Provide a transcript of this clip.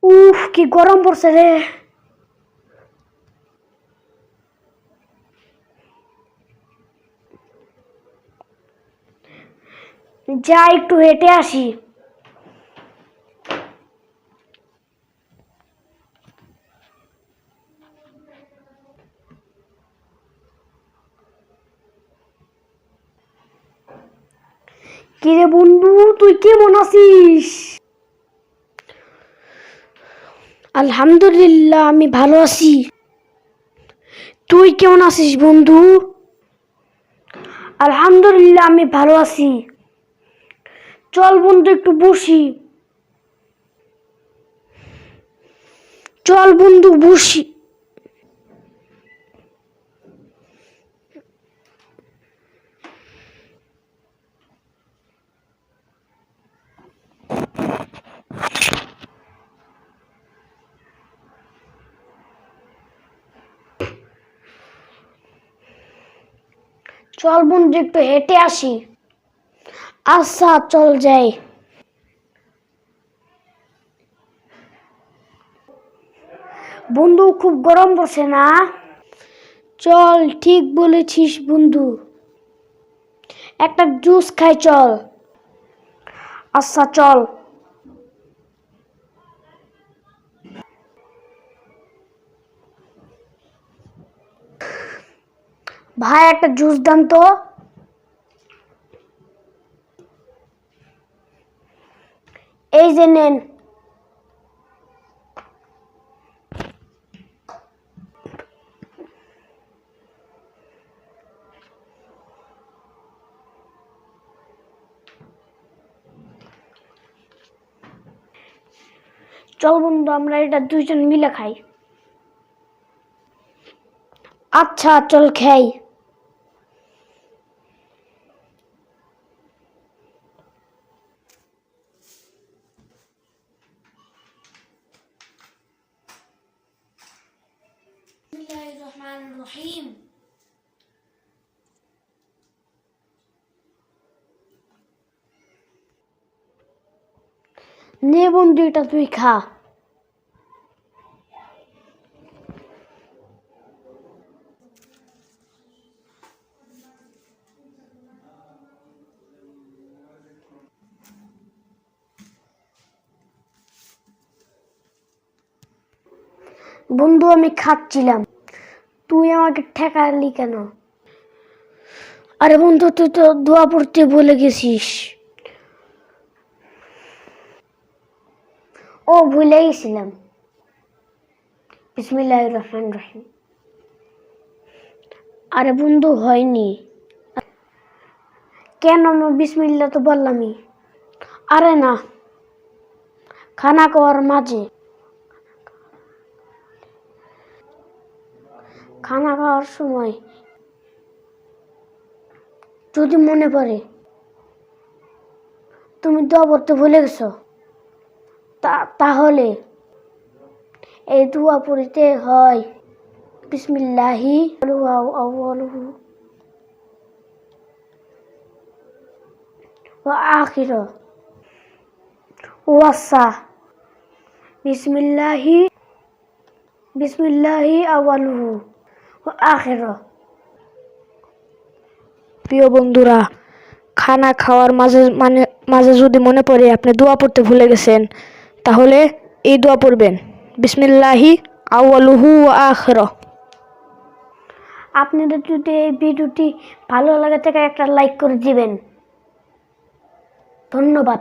উফ, কি গরম পড়ছে রে। যা একটু হেঁটে আসি। কিরে বন্ধু, তুই কেমন আছিস? আলহামদুলিল্লাহ, আমি ভালো আছি। তুই কেমন আছিস বন্ধু? আলহামদুলিল্লাহ, আমি ভালো আছি। চল বন্ধু, একটু বসি। চল বন্ধু, বসি। চল বন্ধু, একটু হেঁটে আসি। আচ্ছা, চল যাই। বন্ধু, খুব গরম পড়ছে না? চল, ঠিক বলেছিস বন্ধু। একটা জুস খাই, চল। আচ্ছা, চল। ভাই, একটা জুস দান তো। এই যে নেন। চল বন্ধু, আমরা এটা দুইজন মিলে খাই। আচ্ছা, চল খাই। বিসমিল্লাহির রহমানির রহিম। নে বন্ধু, এটা তুই খা। বন্ধু, আমি খাচ্ছিলাম, তুই আমাকে ঠেকালি কেন? আরে বন্ধু, তুই তো দোয়া পড়তে ভুলে গেছিস। ও, ভুলে গেছিলাম। বিসমিল্লাহির রহমানির রহিম। আরে বন্ধু, হয়নি। কেন? আমি বিসমিল্লাহ তো বললামই। আরে না, খানা খাওয়ার মাঝে। খানা খাওয়ার সময় যদি মনে পড়ে তুমি দোয়া পড়তে ভুলে গেছো, তাহলে এই দোয়া পড়তে হয় বিসমিল্লাহি আউয়ালুহু ওয়া আখিরুহু ওয়াসা বিসমিল্লাহি আউয়ালুহু ওয়া আখিরুহু। প্রিয় বন্ধুরা, খানা খাওয়ার মাঝে যদি মনে পড়ে আপনি দোয়া পড়তে ভুলে গেছেন, তাহলে এই দোয়া পড়বেন, বিসমিল্লাহি আউয়ালুহু ওয়া আখিরুহু। আপনাদের যদি এই ভিডিওটি ভালো লাগে থাকে একটা লাইক করে দিবেন। ধন্যবাদ।